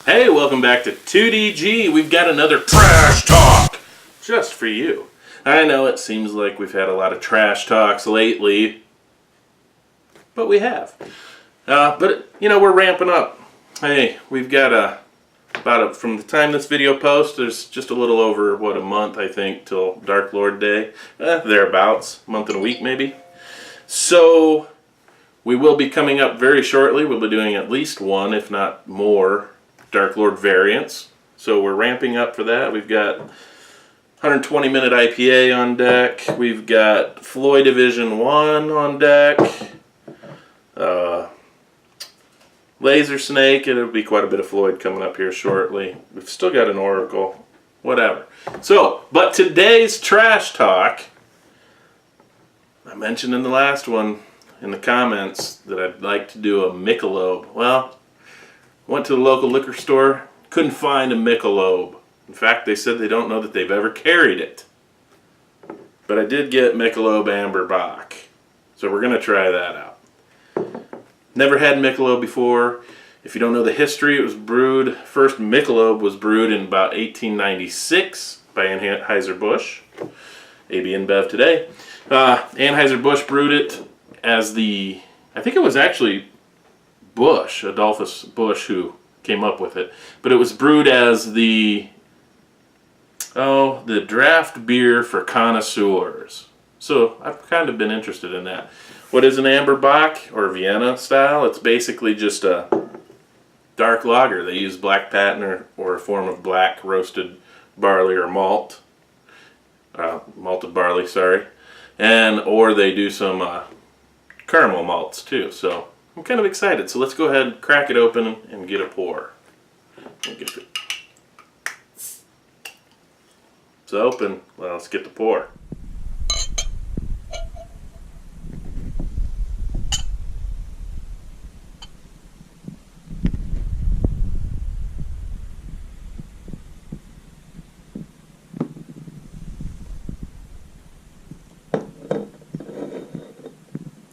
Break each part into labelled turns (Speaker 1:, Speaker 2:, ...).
Speaker 1: Hey, welcome back to 2DG. We've got another trash talk just for you. I know it seems like we've had a lot of trash talks lately, but we have. But you know, we're ramping up. Hey, we've got from the time this video posts, there's just a little over, a month, I think, till Dark Lord Day. Thereabouts. A month and a week, maybe. So, we will be coming up very shortly. We'll be doing at least one, if not more, Dark Lord variants. So we're ramping up for that. We've got 120-minute IPA on deck. We've got Floyd Division 1 on deck. Laser Snake. It'll be quite a bit of Floyd coming up here shortly. We've still got an Oracle. Whatever. So, but today's trash talk, I mentioned in the last one in the comments that I'd like to do a Michelob. Well, went to the local liquor store, couldn't find a Michelob. In fact, they said they don't know that they've ever carried it. But I did get Michelob Amber Bock. So we're going to try that out. Never had Michelob before. If you don't know the history, it was brewed, first Michelob was brewed in about 1896 by Anheuser-Busch. AB InBev today. Anheuser-Busch brewed it as I think it was actually Bush, Adolphus Bush, who came up with it. But it was brewed as the draft beer for connoisseurs. So I've kind of been interested in that. What is an Amber Bock, or Vienna style? It's basically just a dark lager. They use black patent or a form of black roasted barley or malt. Malted barley, sorry. Or they do some caramel malts too. So I'm kind of excited. So let's go ahead and crack it open and get a pour. It's open. Well, let's get the pour.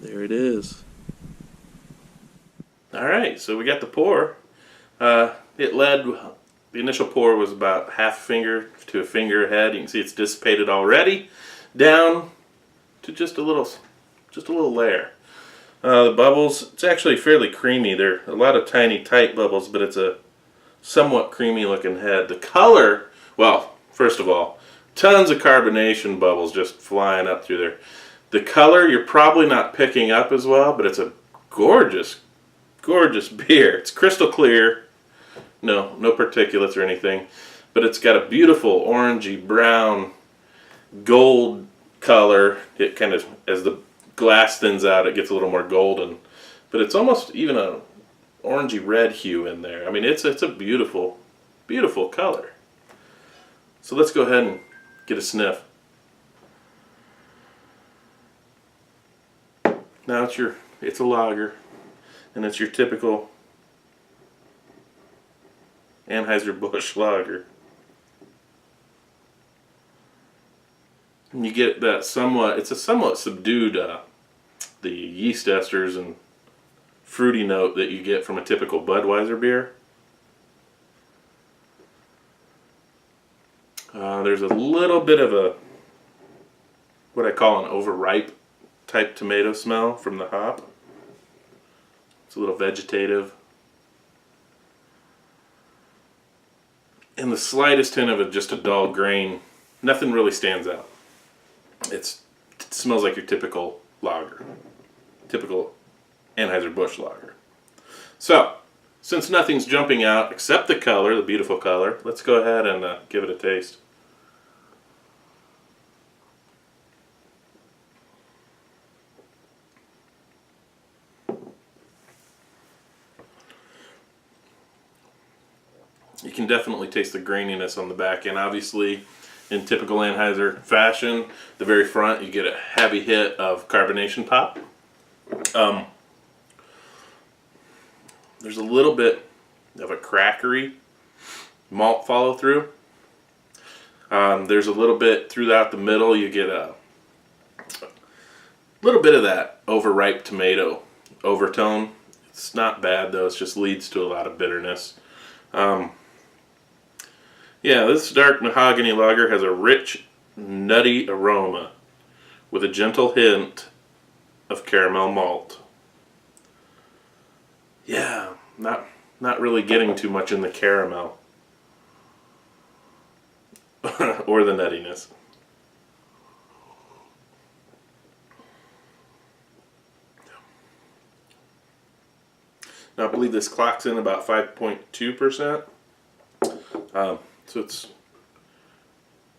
Speaker 1: There it is. Alright, so we got the pour. The initial pour was about half a finger to a finger ahead. You can see it's dissipated already down to just a little layer. The bubbles, it's actually fairly creamy. There are a lot of tiny tight bubbles, but it's a somewhat creamy looking head. The color, well, first of all, tons of carbonation bubbles just flying up through there. The color you're probably not picking up as well, but it's a gorgeous beer. It's crystal clear. No particulates or anything. But it's got a beautiful orangey brown gold color. It kind of, as the glass thins out, it gets a little more golden. But it's almost even a orangey red hue in there. I mean, it's a beautiful, beautiful color. So let's go ahead and get a sniff. Now it's a lager, and it's your typical Anheuser-Busch lager. And you get that it's a somewhat subdued, the yeast esters and fruity note that you get from a typical Budweiser beer. There's a little bit of what I call an overripe type tomato smell from the hop. It's a little vegetative. And the slightest hint of just a dull grain. Nothing really stands out. It smells like your typical lager. Typical Anheuser-Busch lager. So, since nothing's jumping out except the color, the beautiful color, let's go ahead and give it a taste. You can definitely taste the graininess on the back end. Obviously, in typical Anheuser fashion, the very front you get a heavy hit of carbonation pop. There's a little bit of a crackery malt follow through. There's a little bit throughout the middle. You get a little bit of that overripe tomato overtone. It's not bad though. It just leads to a lot of bitterness. Yeah, this dark mahogany lager has a rich, nutty aroma with a gentle hint of caramel malt. Yeah, not really getting too much in the caramel or the nuttiness. Now I believe this clocks in about 5.2%. So it's,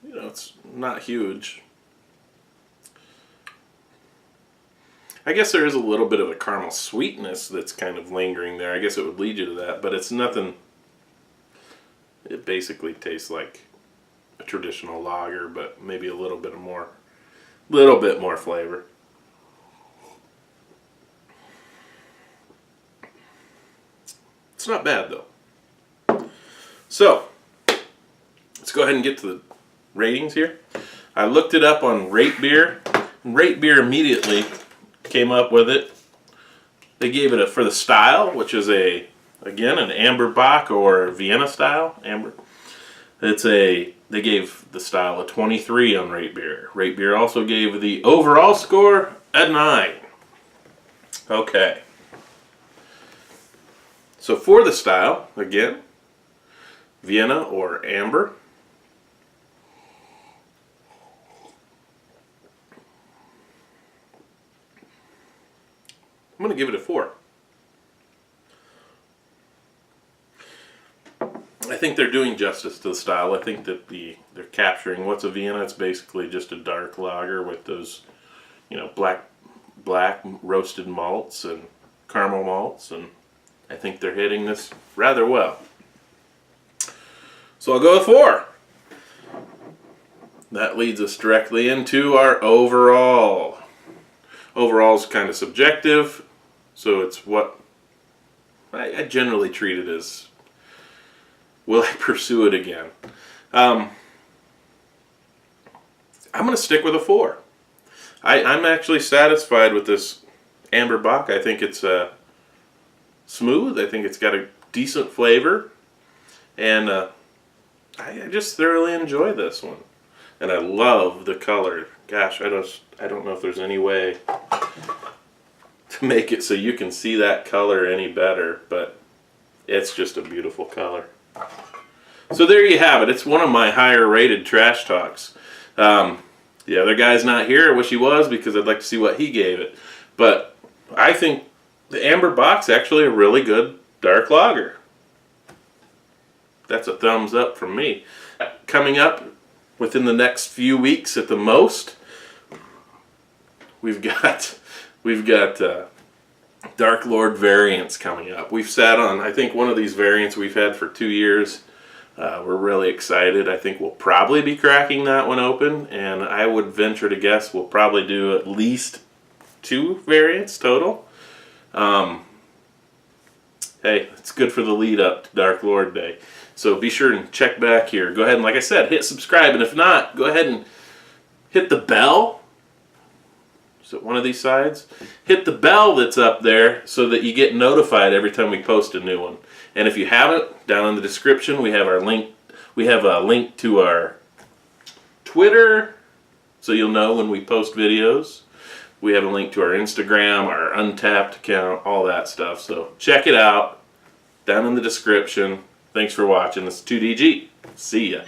Speaker 1: it's not huge. I guess there is a little bit of a caramel sweetness that's kind of lingering there. I guess it would lead you to that, but it's nothing. It basically tastes like a traditional lager, but maybe a little bit more flavor. It's not bad though. So let's go ahead and get to the ratings here. I looked it up on Rate Beer, and Rate Beer immediately came up with it. They gave it for the style, which is again an Amber Bock or Vienna style amber. They gave the style a 23 on Rate Beer. Rate Beer also gave the overall score a 9. Okay. So for the style, again, Vienna or Amber. I'm going to give it a 4. I think they're doing justice to the style. I think that they're capturing what's a Vienna. It's basically just a dark lager with those, black roasted malts and caramel malts, and I think they're hitting this rather well. So I'll go with 4. That leads us directly into our overall. Overall is kind of subjective, so it's what I generally treat it as, will I pursue it again? I'm going to stick with a 4. I'm actually satisfied with this Amber Bock. I think it's smooth. I think it's got a decent flavor, and I just thoroughly enjoy this one. And I love the color. Gosh, I don't know if there's any way to make it so you can see that color any better, but it's just a beautiful color. So there you have it. It's one of my higher rated trash talks. The other guy's not here. I wish he was, because I'd like to see what he gave it. But I think the Amber Bock's actually a really good dark lager. That's a thumbs up from me. Coming up within the next few weeks at the most, we've got Dark Lord variants coming up. We've sat on, I think, one of these variants we've had for 2 years. We're really excited. I think we'll probably be cracking that one open, and I would venture to guess we'll probably do at least 2 variants total. Hey, it's good for the lead up to Dark Lord Day. So be sure and check back here. Go ahead and, like I said, hit subscribe, and if not, go ahead and hit the bell. Is it one of these sides? Hit the bell that's up there so that you get notified every time we post a new one. And if you haven't, down in the description we have our link. We have a link to our Twitter, so you'll know when we post videos. We have a link to our Instagram, our Untappd account, all that stuff. So check it out down in the description. Thanks for watching. This is 2DG. See ya.